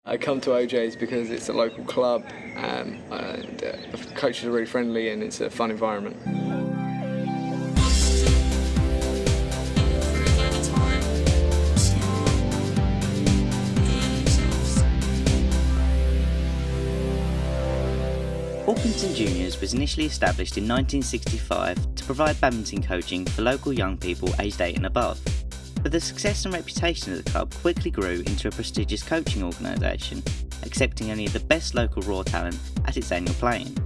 I come to OJ's because it's a local club and the coaches are really friendly and it's a fun environment. Orpington Juniors was initially established in 1965 to provide badminton coaching for local young people aged 8 and above. But the success and reputation of the club quickly grew into a prestigious coaching organisation, accepting only the best local raw talent at its annual playing.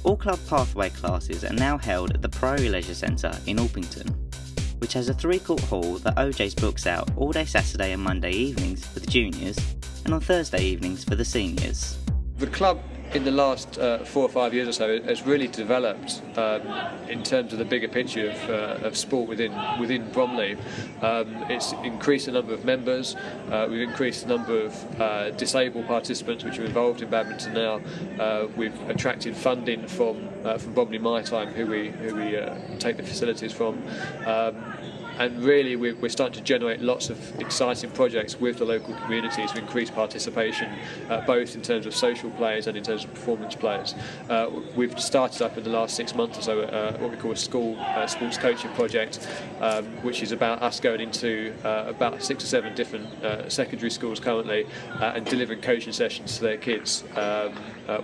All club pathway classes are now held at the Priory Leisure Centre in Orpington, which has a 3-court hall that OJ's books out all day Saturday and Monday evenings for the juniors and on Thursday evenings for the seniors. The club in the last 4 or 5 years or so has really developed in terms of the bigger picture of sport within Bromley. It's increased the number of members, we've increased the number of disabled participants which are involved in badminton now. We've attracted funding from Bromley Maritime, who we take the facilities from. And really we're starting to generate lots of exciting projects with the local community to increase participation, both in terms of social players and in terms of performance players. We've started up in the last 6 months or so what we call a school sports coaching project, which is about us going into about 6 or 7 different secondary schools currently and delivering coaching sessions to their kids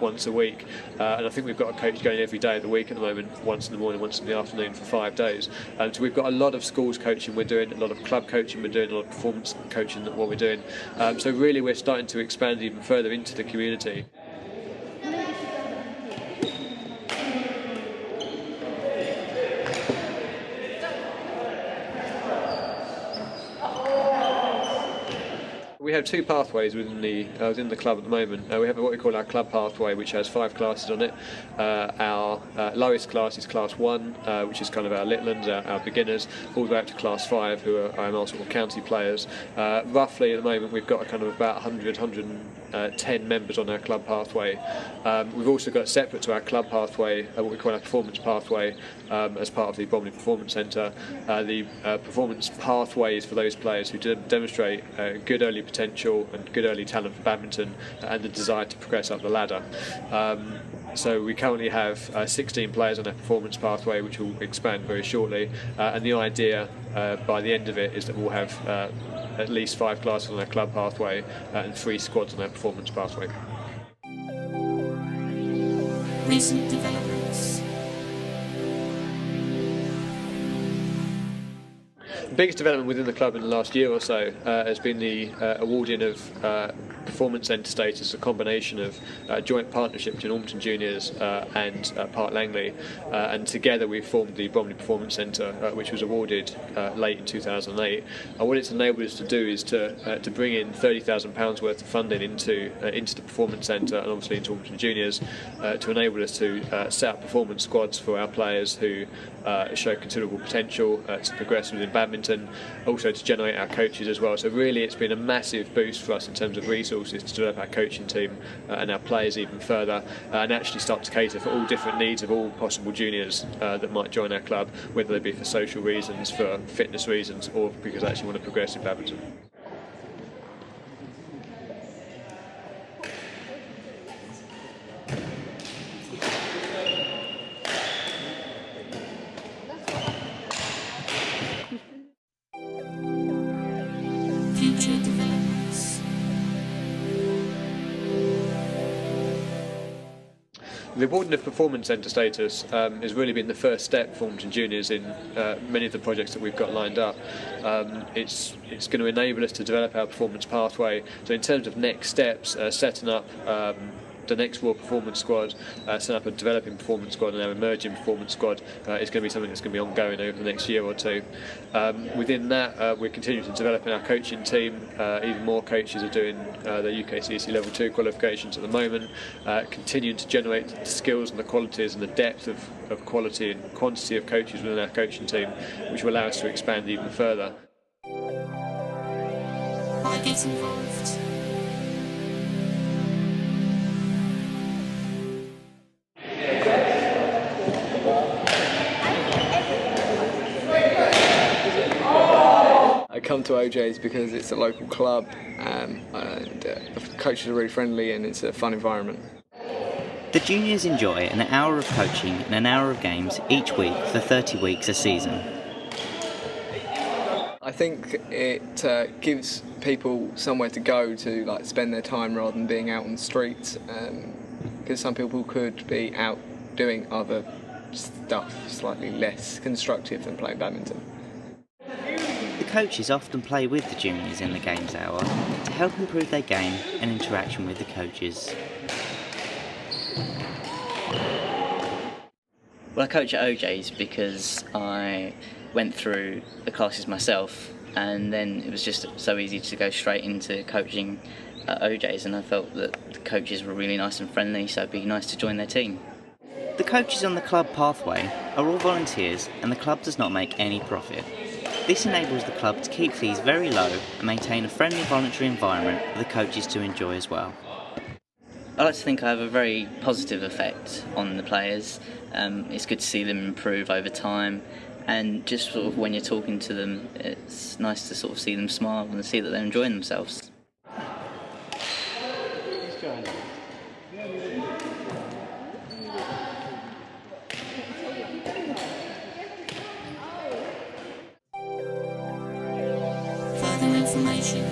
once a week. And I think we've got a coach going every day of the week at the moment, once in the morning, once in the afternoon for 5 days. So we've got a lot of schools coaching we're doing, a lot of club coaching we're doing, a lot of performance coaching that what we're doing. So really we're starting to expand even further into the community. We have 2 pathways within the club at the moment. We have what we call our club pathway, which has 5 classes on it. Our lowest class is class 1, which is kind of our Litlands, our beginners, all the way up to class 5, who are our sort of county players. Roughly at the moment we've got a kind of about 110 members on our club pathway. We've also got separate to our club pathway what we call our performance pathway as part of the Bromley Performance Centre. The performance pathway is for those players who demonstrate good early potential and good early talent for badminton and the desire to progress up the ladder. So we currently have 16 players on our performance pathway, which will expand very shortly, and the idea by the end of it is that we'll have at least 5 classes on our club pathway and 3 squads on our performance pathway. Recent developments. The biggest development within the club in the last year or so has been the awarding of Performance Centre status, a combination of joint partnership between Orpington Juniors and Park Langley, and together we've formed the Bromley Performance Centre, which was awarded late in 2008. And what it's enabled us to do is to bring in £30,000 worth of funding into the Performance Centre and obviously into Orpington Juniors to enable us to set up performance squads for our players who show considerable potential to progress within badminton, also to generate our coaches as well. So really it's been a massive boost for us in terms of resources to develop our coaching team and our players even further, and actually start to cater for all different needs of all possible juniors that might join our club, whether they be for social reasons, for fitness reasons, or because they actually want to progress in badminton. Future developments. The awarding of Performance Centre status has really been the first step for Orpington Juniors in many of the projects that we've got lined up. It's going to enable us to develop our performance pathway. So in terms of next steps, setting up the next Raw Performance Squad, set up a developing performance squad and our emerging performance squad is going to be something that's going to be ongoing over the next year or 2. Within that, we're continuing to develop our coaching team. Even more coaches are doing their UKCC Level 2 qualifications at the moment, continuing to generate the skills and the qualities and the depth of quality and quantity of coaches within our coaching team, which will allow us to expand even further. Why get involved? I come to OJ's because it's a local club and the coaches are really friendly and it's a fun environment. The juniors enjoy an hour of coaching and an hour of games each week for 30 weeks a season. I think it gives people somewhere to go to like spend their time rather than being out on the streets, because some people could be out doing other stuff slightly less constructive than playing badminton. The coaches often play with the juniors in the games hour to help improve their game and interaction with the coaches. Well, I coach at OJ's because I went through the classes myself, and then it was just so easy to go straight into coaching at OJ's, and I felt that the coaches were really nice and friendly, so it'd be nice to join their team. The coaches on the club pathway are all volunteers, and the club does not make any profit. This enables the club to keep fees very low and maintain a friendly voluntary environment for the coaches to enjoy as well. I like to think I have a very positive effect on the players. It's good to see them improve over time, and just sort of when you're talking to them, it's nice to sort of see them smile and see that they're enjoying themselves. Further information.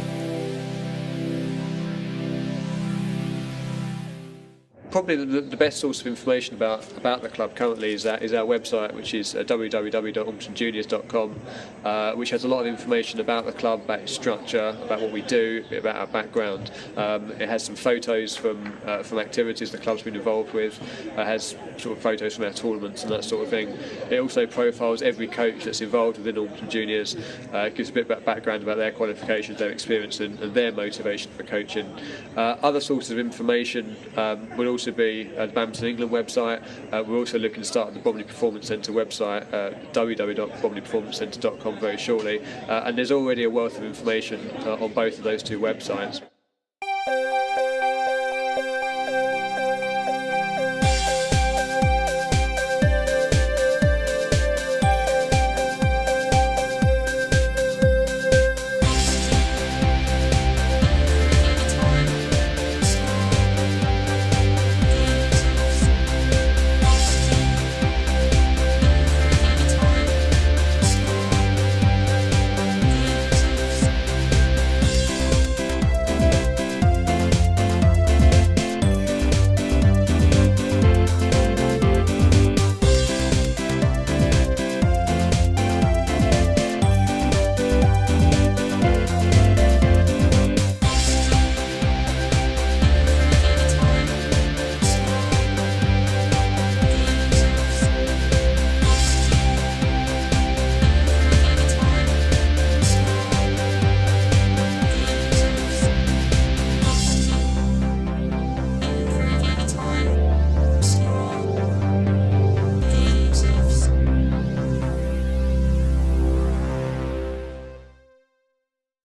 Probably the best source of information about the club currently is our website, which is www.orpingtonjuniors.com, which has a lot of information about the club, about its structure, about what we do, a bit about our background. It has some photos from activities the club's been involved with. It has sort of photos from our tournaments and that sort of thing. It also profiles every coach that's involved within Orpington Juniors, gives a bit of background about their qualifications, their experience and their motivation for coaching. Other sources of information would also be the Badminton England website. We're also looking to start the Bromley Performance Centre website, www.bromleyperformancecentre.com very shortly, and there's already a wealth of information on both of those two websites.